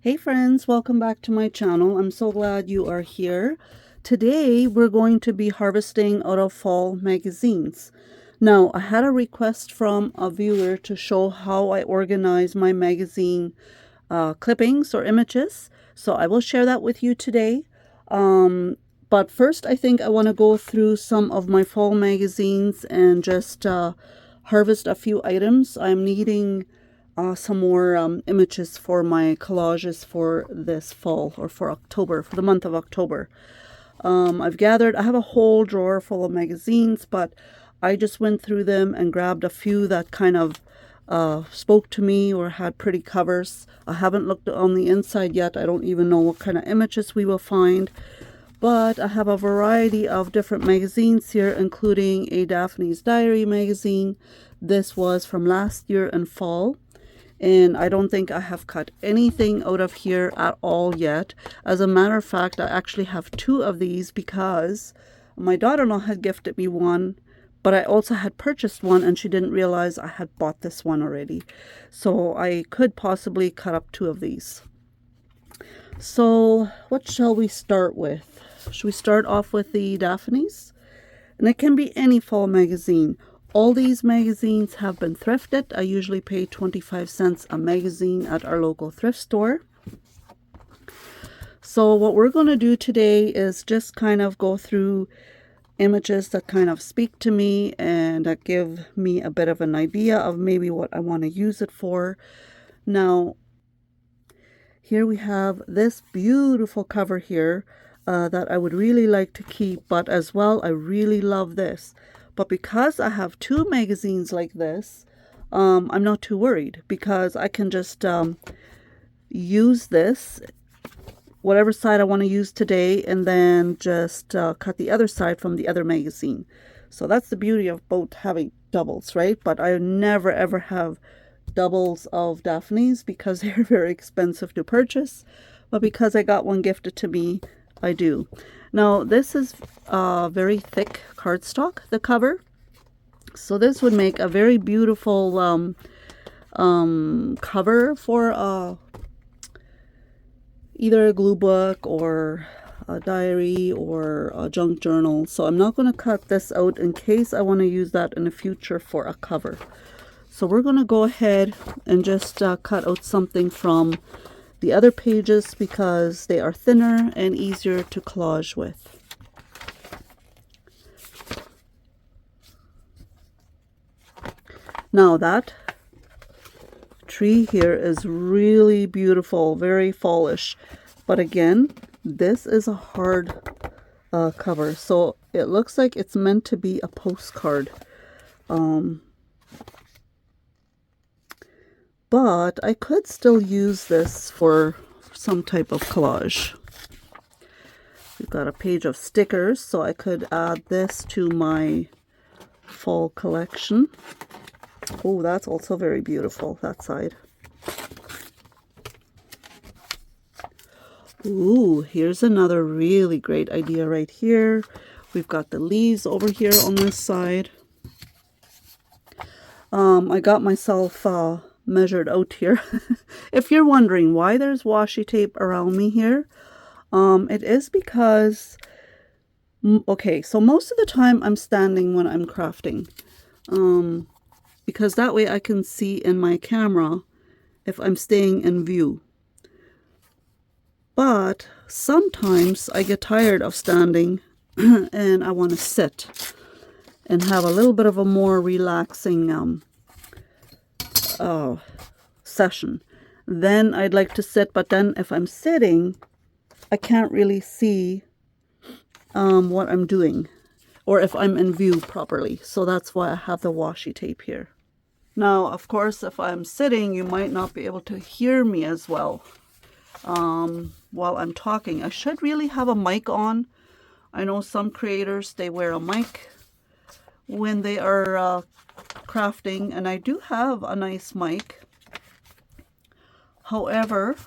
Hey friends, welcome back to my channel. I'm so glad you are here. Today we're going to be harvesting out of fall magazines. Now, I had a request from a viewer to show how I organize my magazine clippings or images. So I will share that with you today. But first, I think I want to go through some of my fall magazines and just harvest a few items. I'm needing some more images for my collages for this fall, or for October, for the month of October. I have a whole drawer full of magazines, but I just went through them and grabbed a few that kind of spoke to me or had pretty covers. I haven't looked on the inside yet. I don't even know what kind of images we will find. But I have a variety of different magazines here, including a Daphne's Diary magazine. This was from last year in fall. And I don't think I have cut anything out of here at all yet. As a matter of fact, I actually have two of these because my daughter-in-law had gifted me one, but I also had purchased one and she didn't realize I had bought this one already. So I could possibly cut up two of these. So what shall we start with? Should we start off with the Daphne's? And it can be any fall magazine. All these magazines have been thrifted. I usually pay 25 cents a magazine at our local thrift store. So what we're going to do today is just kind of go through images that kind of speak to me and that give me a bit of an idea of maybe what I want to use it for. Now, here we have this beautiful cover here that I would really like to keep, but as well, I really love this. But because I have two magazines like this, I'm not too worried because I can just use this, whatever side I want to use today, and then just cut the other side from the other magazine. So that's the beauty of both having doubles, right? But I never ever have doubles of Daphne's because they're very expensive to purchase. But because I got one gifted to me, I do. Now, this is very thick cardstock, the cover. So this would make a very beautiful cover for either a glue book or a diary or a junk journal. So I'm not going to cut this out in case I want to use that in the future for a cover. So we're going to go ahead and just cut out something from the other pages because they are thinner and easier to collage with. Now that tree here is really beautiful, very fallish. But again, this is a hard cover. So it looks like it's meant to be a postcard. But I could still use this for some type of collage. We've got a page of stickers, so I could add this to my fall collection. Oh, that's also very beautiful, that side. Ooh, here's another really great idea right here. We've got the leaves over here on this side. I got myself measured out here. If you're wondering why there's washi tape around me here, it is because, okay, so most of the time I'm standing when I'm crafting, because that way I can see in my camera if I'm staying in view. But sometimes I get tired of standing and I want to sit and have a little bit of a more relaxing session. Then I'd like to sit, but then if I'm sitting, I can't really see what I'm doing or if I'm in view properly. So that's why I have the washi tape here. Now, of course, if I'm sitting, you might not be able to hear me as well while I'm talking. I should really have a mic on. I know some creators, they wear a mic when they are crafting, and I do have a nice mic. However,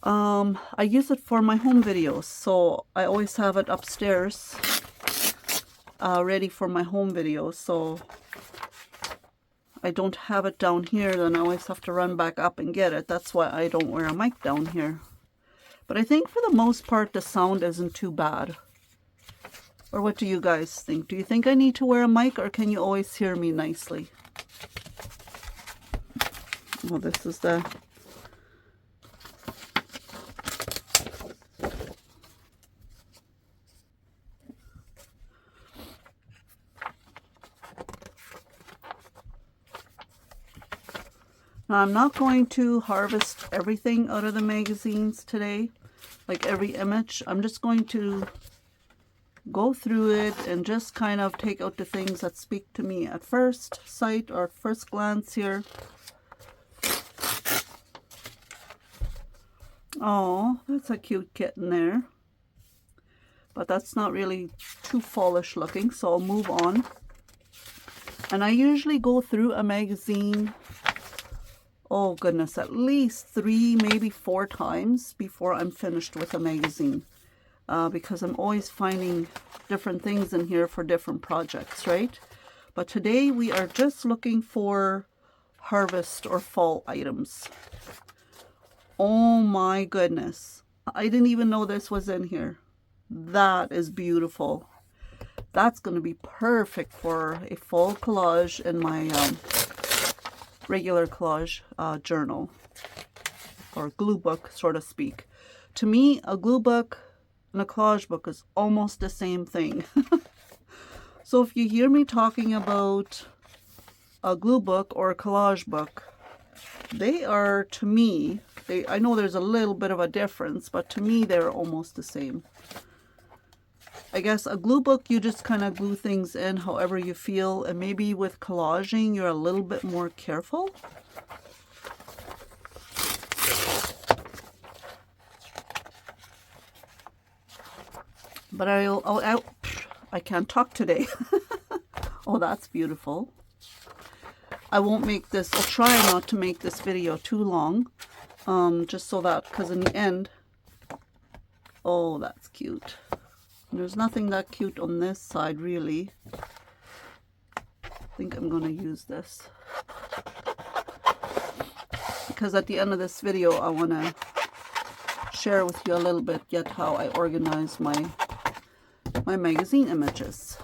I use it for my home videos, so I always have it upstairs ready for my home videos. So I don't have it down here, then I always have to run back up and get it. That's why I don't wear a mic down here. But I think for the most part, the sound isn't too bad. Or what do you guys think? Do you think I need to wear a mic, or can you always hear me nicely? Well, this is the... Now, I'm not going to harvest everything out of the magazines today, like every image. I'm just going to go through it and just kind of take out the things that speak to me at first sight or first glance here. Oh, that's a cute kitten there. But that's not really too fallish looking, so I'll move on. And I usually go through a magazine, oh goodness, at least 3, maybe 4 times before I'm finished with a magazine. Because I'm always finding different things in here for different projects, right? But today we are just looking for harvest or fall items. Oh my goodness. I didn't even know this was in here. That is beautiful. That's going to be perfect for a fall collage in my regular collage journal or glue book, so to speak. To me, a glue book and a collage book is almost the same thing. So if you hear me talking about a glue book or a collage book, they are, to me, I know there's a little bit of a difference, but to me they're almost the same. I guess a glue book, you just kind of glue things in however you feel, and maybe with collaging you're a little bit more careful. But I can't talk today. Oh, that's beautiful. I won't make this, I'll try not to make this video too long, just so that, because in the end, oh, that's cute. There's nothing that cute on this side, really. I think I'm going to use this. Because at the end of this video, I want to share with you a little bit yet how I organize my magazine images.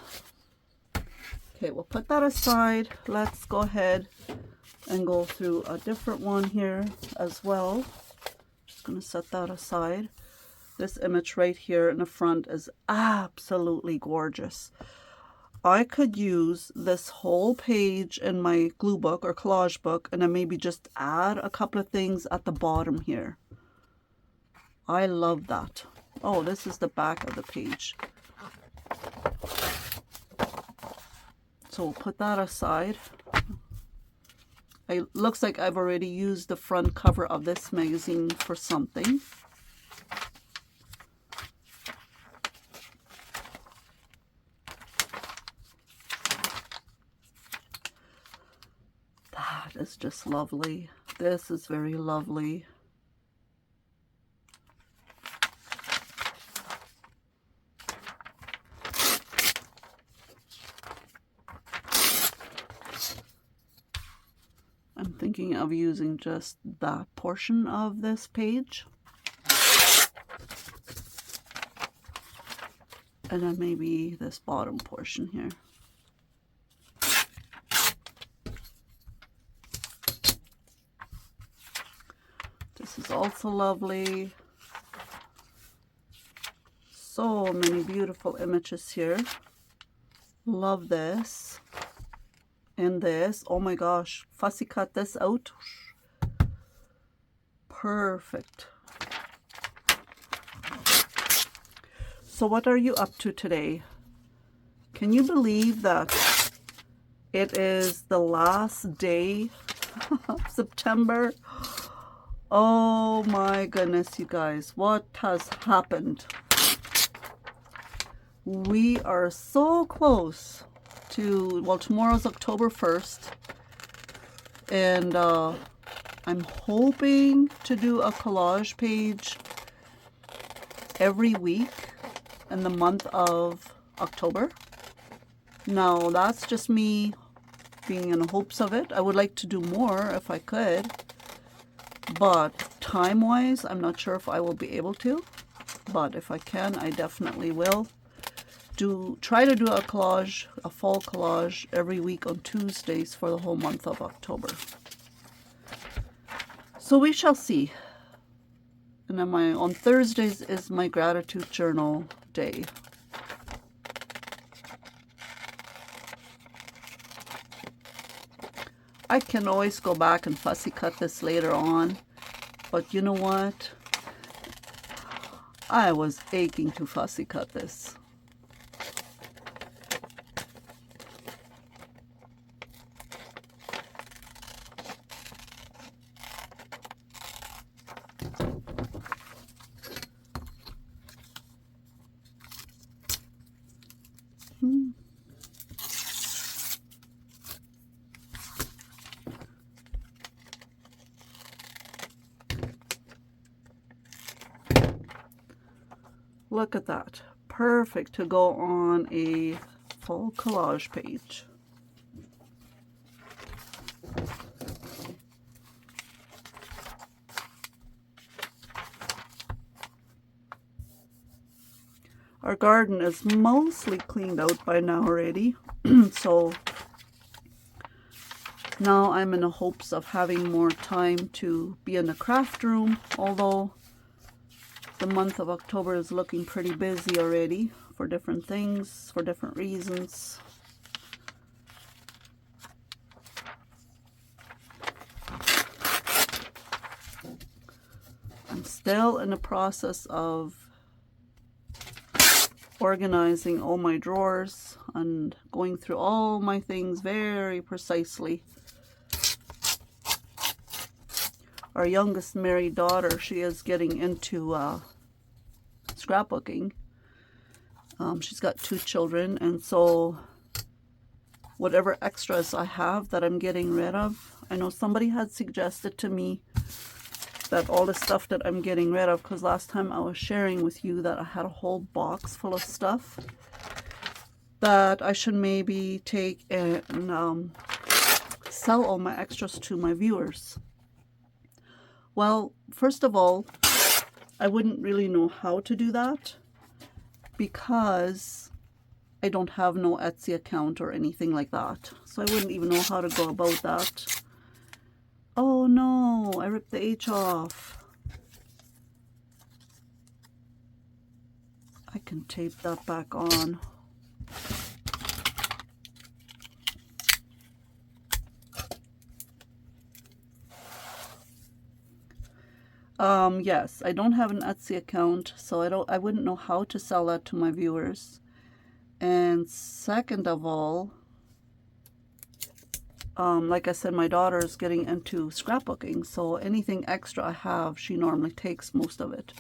Okay, we'll put that aside. Let's go ahead and go through a different one here as well. Just going to set that aside. This image right here in the front is absolutely gorgeous. I could use this whole page in my glue book or collage book and then maybe just add a couple of things at the bottom here. I love that. Oh, this is the back of the page. So we'll put that aside. It looks like I've already used the front cover of this magazine for something. That is just lovely. This is very lovely. I'm thinking of using just that portion of this page. And then maybe this bottom portion here. This is also lovely. So many beautiful images here. Love this. And this, oh my gosh, fussy cut this out. Perfect. So what are you up to today? Can you believe that it is the last day of September? Oh my goodness, you guys, what has happened? We are so close to, well, tomorrow's October 1st, and I'm hoping to do a collage page every week in the month of October. Now, that's just me being in hopes of it. I would like to do more if I could, but time-wise, I'm not sure if I will be able to. But if I can, I definitely will. Try to do a collage, a fall collage, every week on Tuesdays for the whole month of October. So we shall see. And then on Thursdays is my gratitude journal day. I can always go back and fussy cut this later on, but you know what? I was aching to fussy cut this. Look at that. Perfect to go on a full collage page. Our garden is mostly cleaned out by now already. So now I'm in the hopes of having more time to be in the craft room, although the month of October is looking pretty busy already for different things, for different reasons. I'm still in the process of organizing all my drawers and going through all my things very precisely. Our youngest married daughter, she is getting into scrapbooking. She's got 2 children, and so whatever extras I have that I'm getting rid of, I know somebody had suggested to me that all the stuff that I'm getting rid of, because last time I was sharing with you that I had a whole box full of stuff, that I should maybe take and sell all my extras to my viewers. Well, first of all, I wouldn't really know how to do that because I don't have no Etsy account or anything like that. So I wouldn't even know how to go about that. Oh no, I ripped the H off. I can tape that back on. Yes, I don't have an Etsy account, so I wouldn't know how to sell that to my viewers. And second of all, like I said, my daughter is getting into scrapbooking, so anything extra I have, she normally takes most of it.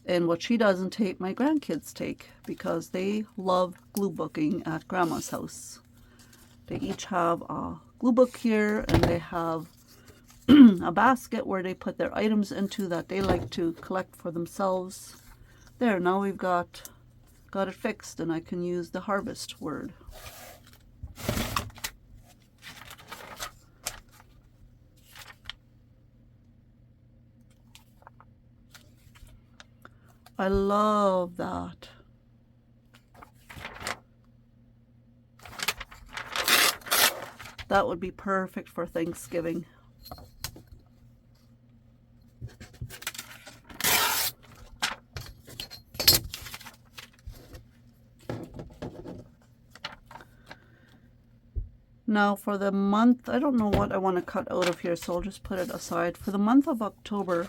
And what she doesn't take, my grandkids take, because they love glue booking at Grandma's house. They each have a glue book here, and they have a basket where they put their items into that they like to collect for themselves. There, now we've got it fixed, and I can use the harvest word. I love that. That would be perfect for Thanksgiving. Now for the month, I don't know what I want to cut out of here, so I'll just put it aside. For the month of October,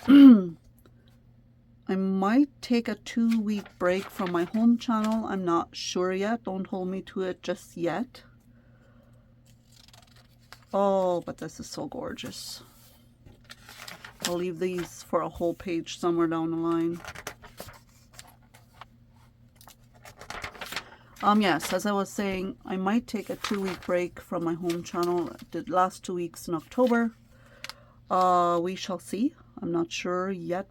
I might take a 2-week break from my home channel. I'm not sure yet. Don't hold me to it just yet. Oh, but this is so gorgeous. I'll leave these for a whole page somewhere down the line. Yes, as I was saying, I might take a 2-week break from my home channel. I did last 2 weeks in October. We shall see. I'm not sure yet.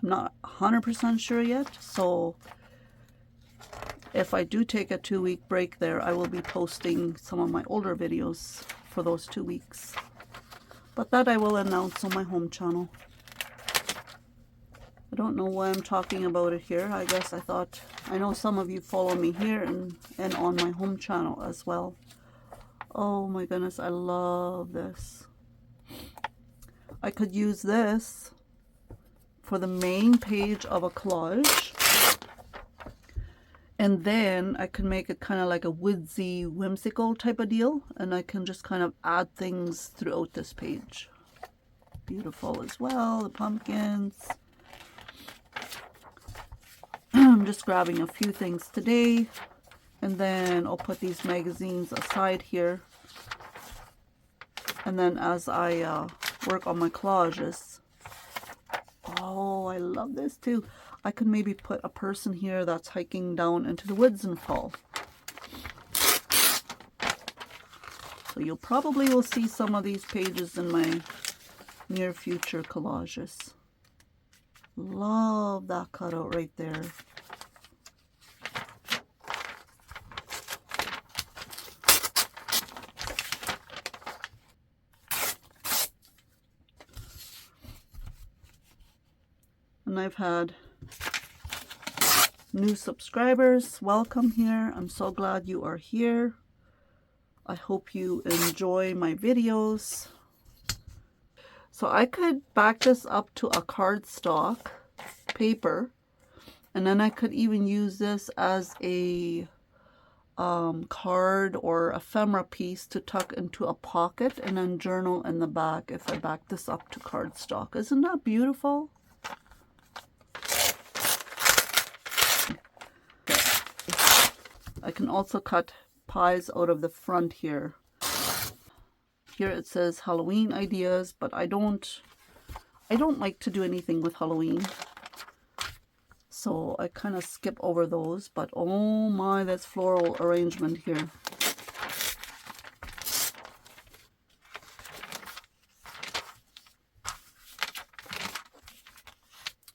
I'm not 100% sure yet. So if I do take a 2-week break there, I will be posting some of my older videos for those 2 weeks. But that I will announce on my home channel. I don't know why I'm talking about it here. I guess I know some of you follow me here and on my home channel as well. Oh my goodness, I love this. I could use this for the main page of a collage. And then I can make it kind of like a woodsy, whimsical type of deal. And I can just kind of add things throughout this page. Beautiful as well, the pumpkins. I'm just grabbing a few things today. And then I'll put these magazines aside here. And then as I work on my collages. Oh, I love this too. I could maybe put a person here that's hiking down into the woods in fall. So you'll probably will see some of these pages in my near future collages. Love that cutout right there. And I've had new subscribers. Welcome here. I'm so glad you are here. I hope you enjoy my videos. So I could back this up to a cardstock paper, and then I could even use this as a card or ephemera piece to tuck into a pocket and then journal in the back if I back this up to cardstock. Isn't that beautiful? I can also cut pies out of the front here. Here it says Halloween ideas, but I don't like to do anything with Halloween. So I kind of skip over those, but oh my, that's floral arrangement here.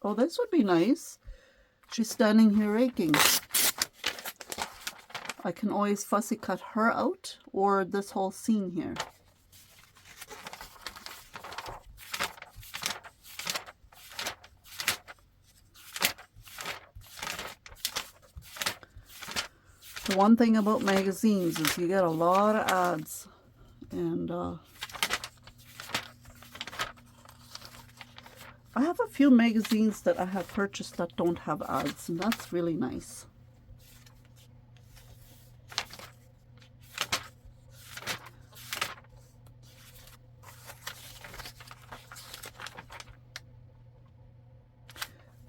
Oh, this would be nice. She's standing here raking. I can always fussy cut her out or this whole scene here. The one thing about magazines is you get a lot of ads, and I have a few magazines that I have purchased that don't have ads, and that's really nice.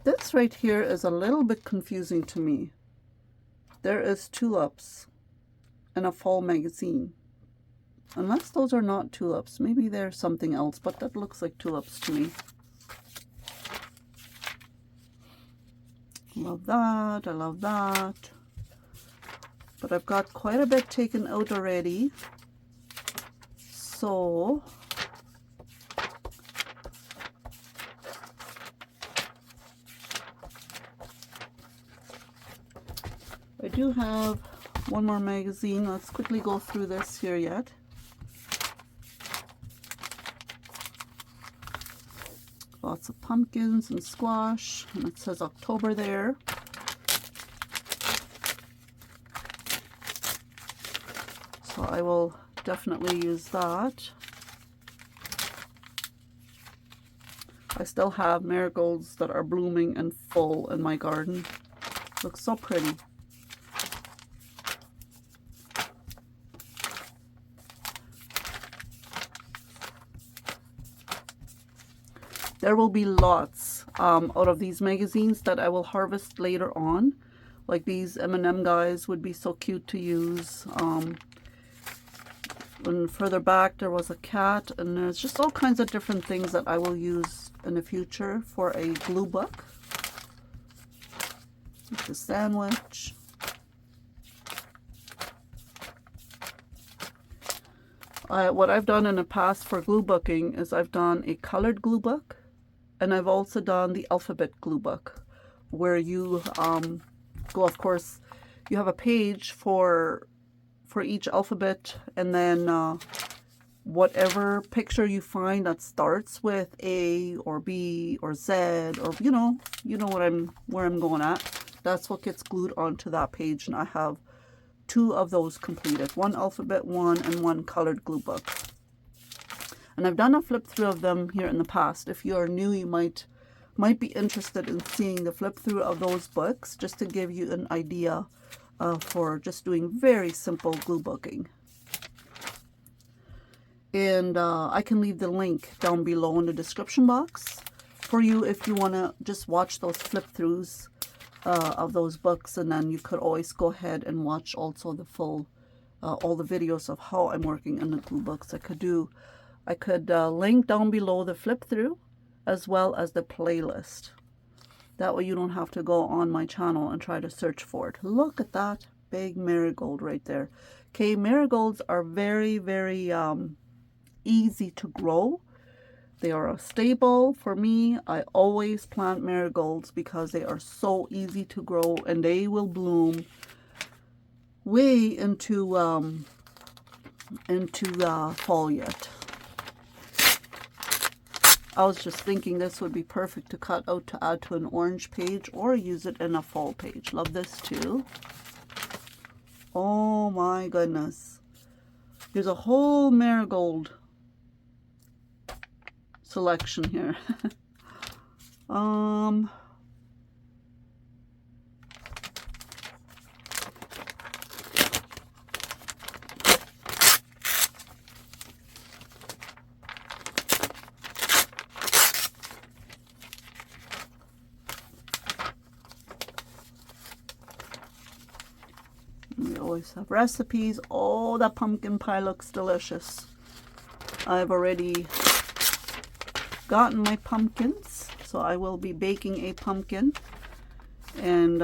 This right here is a little bit confusing to me. There is tulips in a fall magazine. Unless those are not tulips. Maybe they're something else, but that looks like tulips to me. Love that. I love that. But I've got quite a bit taken out already. So I do have one more magazine. Let's quickly go through this here yet. Lots of pumpkins and squash, and it says October there. So I will definitely use that. I still have marigolds that are blooming and full in my garden. Looks so pretty. There will be lots out of these magazines that I will harvest later on. Like these M&M guys would be so cute to use. And further back there was a cat, and there's just all kinds of different things that I will use in the future for a glue book. It's a sandwich. What I've done in the past for glue booking is I've done a colored glue book. And I've also done the alphabet glue book, where you go, of course, you have a page for each alphabet, and then whatever picture you find that starts with A or B or Z, or you know where I'm going at. That's what gets glued onto that page, and I have 2 of those completed, one alphabet one and one colored glue book. And I've done a flip through of them here in the past. If you are new, you might be interested in seeing the flip through of those books, just to give you an idea for just doing very simple glue booking. And I can leave the link down below in the description box for you if you want to just watch those flip throughs of those books, and then you could always go ahead and watch also the full all the videos of how I'm working in the glue books. I could link down below the flip through as well as the playlist. That way you don't have to go on my channel and try to search for it. Look at that big marigold right there. Okay, marigolds are very, very easy to grow. They are a staple for me. I always plant marigolds because they are so easy to grow, and they will bloom way into fall yet. I was just thinking this would be perfect to cut out to add to an orange page or use it in a fall page. Love this too. Oh my goodness. There's a whole marigold selection here. We always have recipes. Oh, that pumpkin pie looks delicious. I've already gotten my pumpkins, so I will be baking a pumpkin and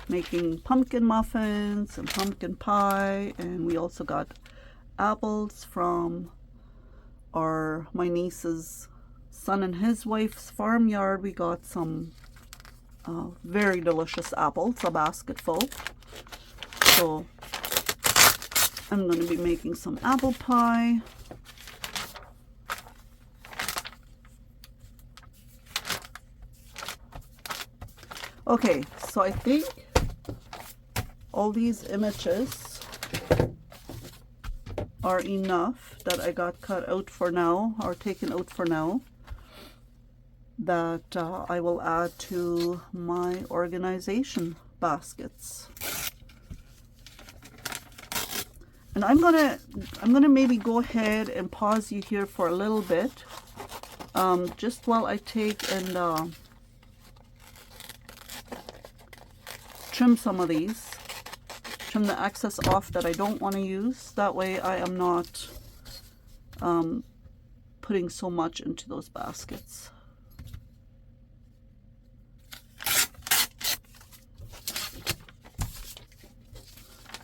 making pumpkin muffins and pumpkin pie. And we also got apples from my niece's son and his wife's farmyard. We got some very delicious apples, a basket full. So I'm going to be making some apple pie. Okay, so I think all these images are enough that I got cut out for now, or taken out for now, that I will add to my organization baskets. And I'm gonna maybe go ahead and pause you here for a little bit, just while I take and trim some of these, trim the excess off that I don't want to use. That way I am not putting so much into those baskets.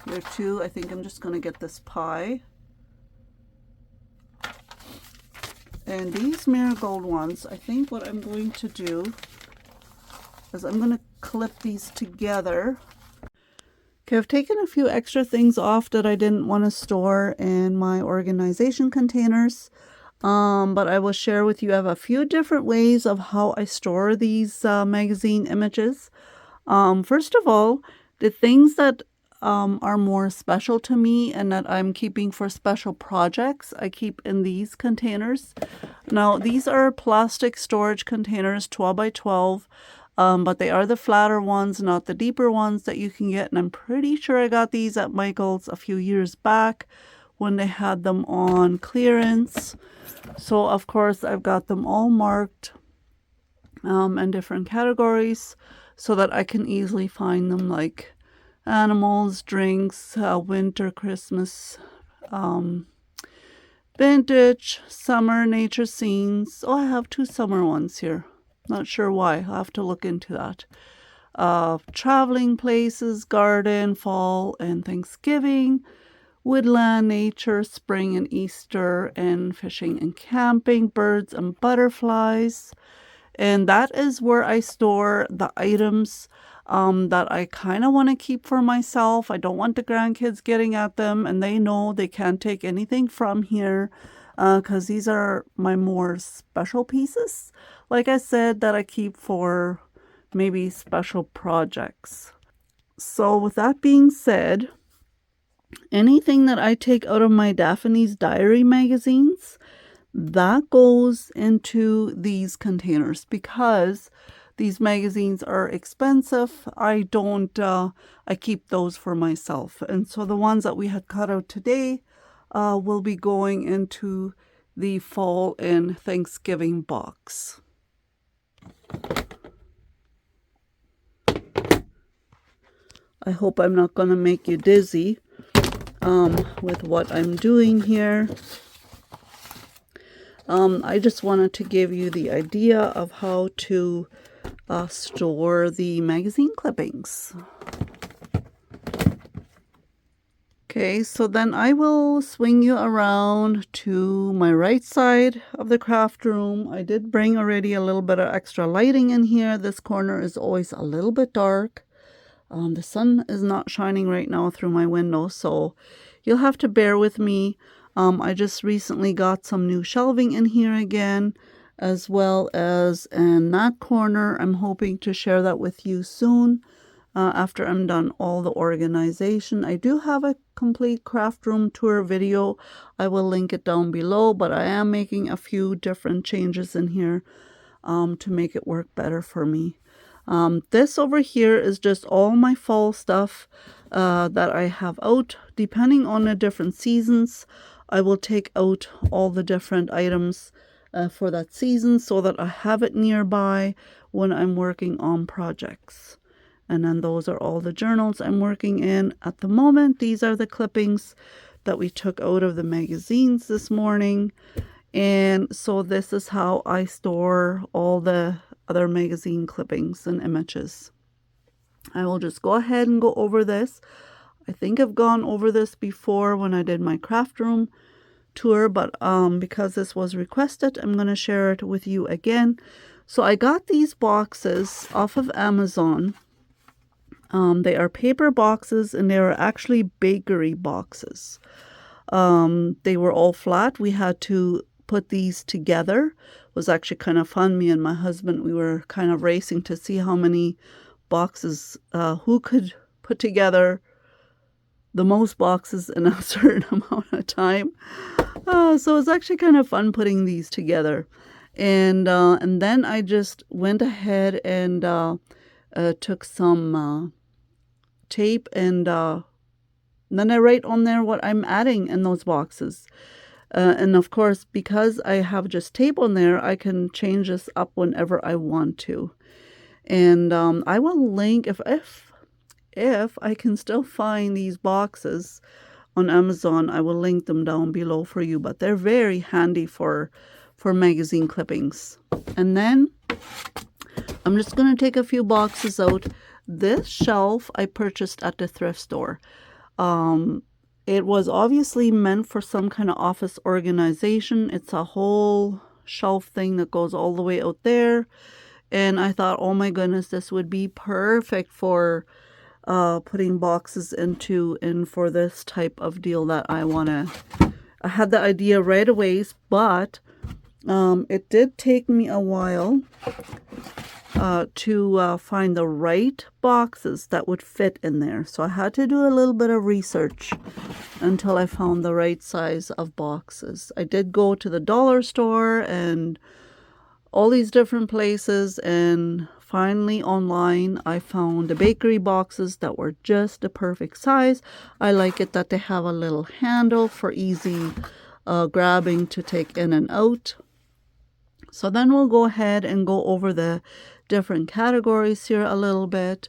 Here too, I think I'm just going to get this pie. And these marigold ones, I think what I'm going to do is I'm going to clip these together. Okay, I've taken a few extra things off that I didn't want to store in my organization containers. But I will share with you, I have a few different ways of how I store these magazine images. First of all, the things that are more special to me and that I'm keeping for special projects, I keep in these containers. Now, these are plastic storage containers, 12 by 12, but they are the flatter ones, not the deeper ones that you can get. And I'm pretty sure I got these at Michael's a few years back when they had them on clearance. So, of course, I've got them all marked in different categories so that I can easily find them, like animals, drinks, winter, Christmas, vintage, summer, nature scenes. Oh, I have 2 summer ones here. Not sure why. I'll have to look into that. Traveling places, garden, fall and Thanksgiving, woodland, nature, spring and Easter, and fishing and camping, birds and butterflies. And that is where I store the items that I kind of want to keep for myself. I don't want the grandkids getting at them, and they know they can't take anything from here because these are my more special pieces, like I said, that I keep for maybe special projects. So with that being said, anything that I take out of my Daphne's Diary magazines, that goes into these containers because these magazines are expensive. I keep those for myself. And so the ones that we had cut out today will be going into the fall and Thanksgiving box. I hope I'm not going to make you dizzy with what I'm doing here. I just wanted to give you the idea of how to store the magazine clippings. Okay, so then I will swing you around to my right side of the craft room. I did bring already a little bit of extra lighting in here. This corner is always a little bit dark. The sun is not shining right now through my window, so you'll have to bear with me. I just recently got some new shelving in here again, as well as in that corner. I'm hoping to share that with you soon after I'm done all the organization. I do have a complete craft room tour video. I will link it down below, but I am making a few different changes in here to make it work better for me. This over here is just all my fall stuff that I have out. Depending on the different seasons, I will take out all the different items for that season so that I have it nearby when I'm working on projects. And then those are all the journals I'm working in at the moment. These are the clippings that we took out of the magazines this morning. And so this is how I store all the other magazine clippings and images. I will just go ahead and go over this. I think I've gone over this before when I did my craft room tour, but because this was requested, I'm going to share it with you again. So I got these boxes off of Amazon. They are paper boxes, and they are actually bakery boxes. They were all flat. We had to put these together. It was actually kind of fun. Me and my husband, we were kind of racing to see how many boxes, who could put together the most boxes in a certain amount of time. So it's actually kind of fun putting these together. And then I just went ahead and took some tape and then I write on there what I'm adding in those boxes. And of course, because I have just tape on there, I can change this up whenever I want to. And I will link, if I can still find these boxes on Amazon, I will link them down below for you. But they're very handy for magazine clippings. And then I'm just going to take a few boxes out. This shelf I purchased at the thrift store. It was obviously meant for some kind of office organization. It's a whole shelf thing that goes all the way out there. And I thought, oh my goodness, this would be perfect for putting boxes into and for this type of deal that I want to. I had the idea right away, but it did take me a while to find the right boxes that would fit in there. So I had to do a little bit of research until I found the right size of boxes. I did go to the dollar store and all these different places, and finally online I found the bakery boxes that were just the perfect size. I like it that they have a little handle for easy grabbing to take in and out. So then we'll go ahead and go over the different categories here a little bit.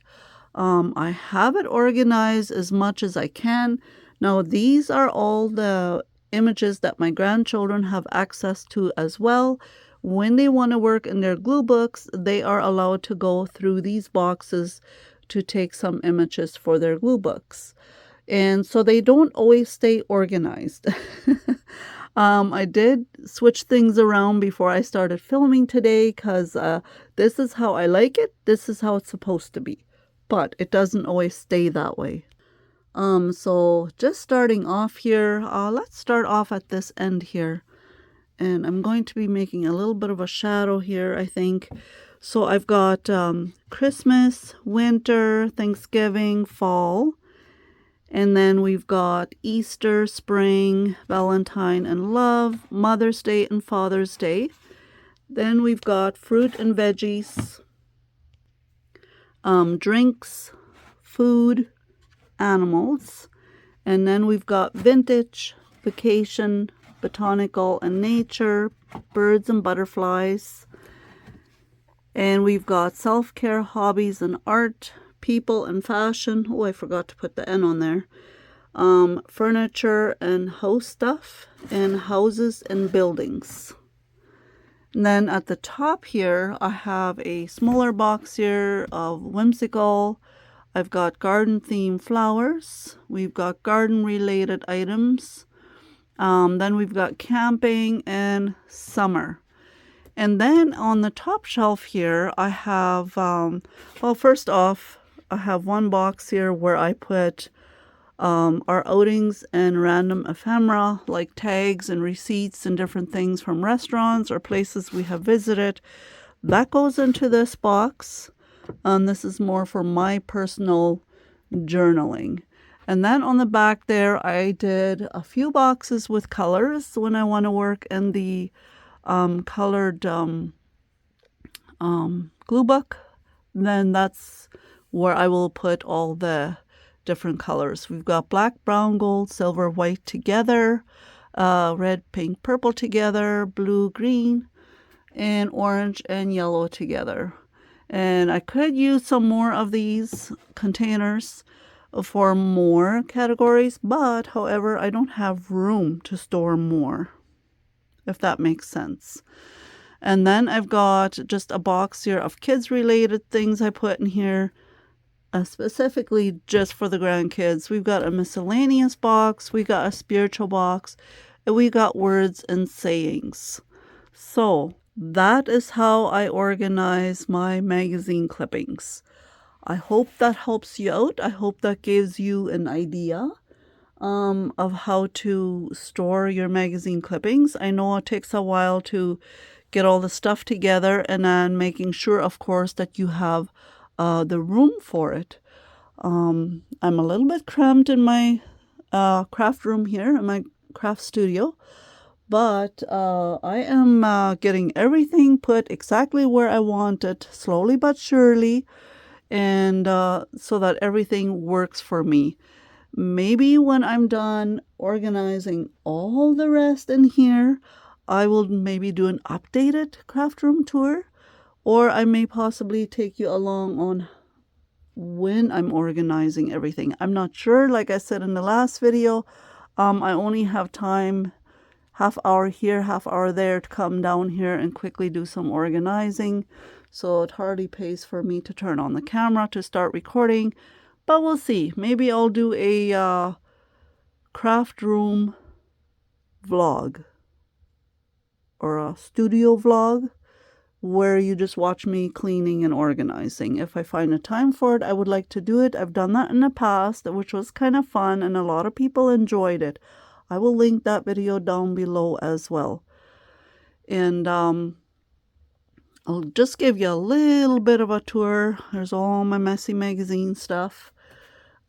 I have it organized as much as I can. Now these are all the images that my grandchildren have access to as well. When they want to work in their glue books, they are allowed to go through these boxes to take some images for their glue books. And so they don't always stay organized. I did switch things around before I started filming today because this is how I like it. This is how it's supposed to be. but it doesn't always stay that way. So just starting off here, let's start off at this end here. And I'm going to be making a little bit of a shadow here, I think. So I've got Christmas, winter, Thanksgiving, fall. And then we've got Easter, spring, Valentine and love, Mother's Day and Father's Day. Then we've got fruit and veggies, drinks, food, animals. And then we've got vintage, vacation, botanical and nature, birds and butterflies. And we've got self-care, hobbies and art, people and fashion. Oh, I forgot to put the N on there. Furniture and house stuff, and houses and buildings. And then at the top here, I have a smaller box here of whimsical. I've got garden themed flowers. We've got garden related items. Then we've got camping and summer. And then on the top shelf here, I have, well, first off, I have one box here where I put our outings and random ephemera, like tags and receipts and different things from restaurants or places we have visited. That goes into this box. This is more for my personal journaling. And then on the back there, I did a few boxes with colors when I want to work in the colored glue book. Then that's where I will put all the different colors. We've got black, brown, gold, silver, white together, red, pink, purple together, blue, green, and orange and yellow together. And I could use some more of these containers for more categories, but however, I don't have room to store more, if that makes sense. And then I've got just a box here of kids related things I put in here, specifically just for the grandkids. We've got a miscellaneous box, we got a spiritual box, and we got words and sayings. So that is how I organize my magazine clippings. I hope that helps you out. I hope that gives you an idea of how to store your magazine clippings. I know it takes a while to get all the stuff together, and then making sure, of course, that you have the room for it. I'm a little bit cramped in my craft room here, in my craft studio, but I am getting everything put exactly where I want it, slowly but surely, and so that everything works for me. Maybe when I'm done organizing all the rest in here, I will maybe do an updated craft room tour, or I may possibly take you along on when I'm organizing everything. I'm not sure. Like I said in the last video, I only have time, half hour here, half hour there, to come down here and quickly do some organizing. So it hardly pays for me to turn on the camera to start recording, but we'll see. Maybe I'll do a craft room vlog or a studio vlog where you just watch me cleaning and organizing. If I find a time for it, I would like to do it. I've done that in the past, which was kind of fun, and a lot of people enjoyed it. I will link that video down below as well. And I'll just give you a little bit of a tour. There's all my messy magazine stuff.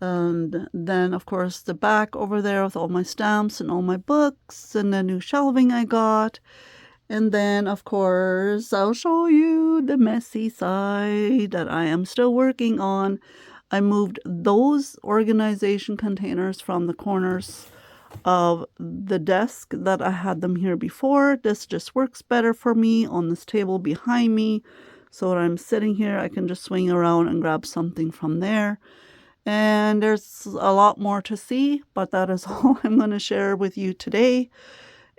And then, of course, the back over there with all my stamps and all my books and the new shelving I got. And then, of course, I'll show you the messy side that I am still working on. I moved those organization containers from the corners of the desk that I had them here before. This just works better for me on this table behind me. So when I'm sitting here, I can just swing around and grab something from there. And there's a lot more to see, but that is all I'm going to share with you today.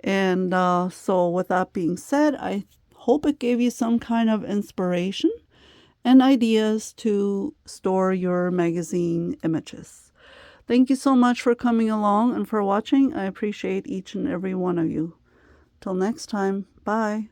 And so with that being said, I hope it gave you some kind of inspiration and ideas to store your magazine images. Thank you so much for coming along and for watching. I appreciate each and every one of you. Till next time, bye.